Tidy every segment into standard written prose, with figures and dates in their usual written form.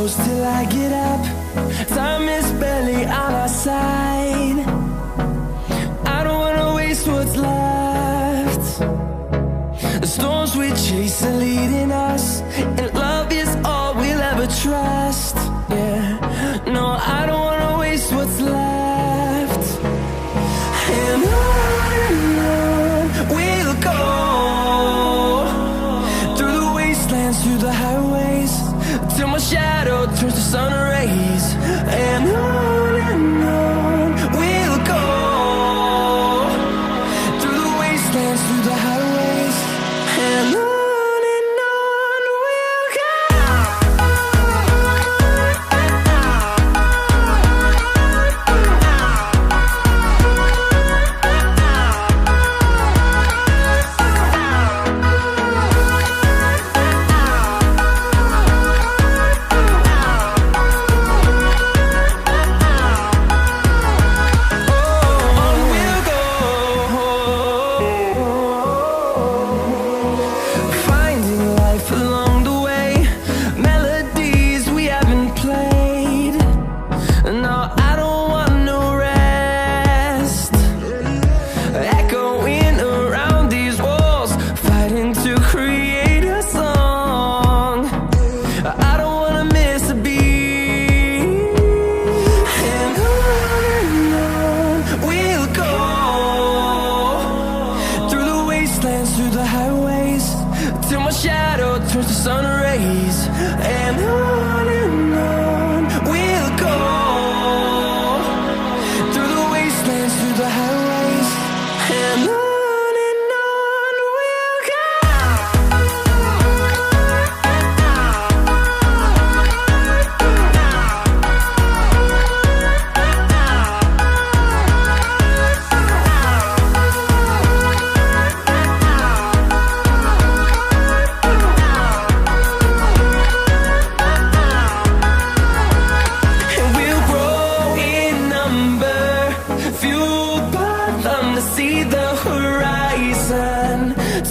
close till I get up. Time is barely on our side. I don't wanna waste what's left. The storms we chase are leading us, and love is all we'll ever trust. Yeah, no, I don't wanna waste what's left. And on we'll go, through the wastelands, through the highways, till my shadow turns to sun rays. And on we'll go, through the wastelands, through the highways, and on we'll go. Through the highways, till my shadow turns to sun rays. And on we'll go, through the wastelands, through the highways, and on we'll go. See the horizon,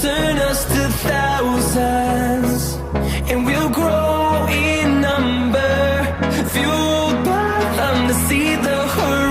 turn us to thousands, and we'll grow in number, fueled by them to see the horizon.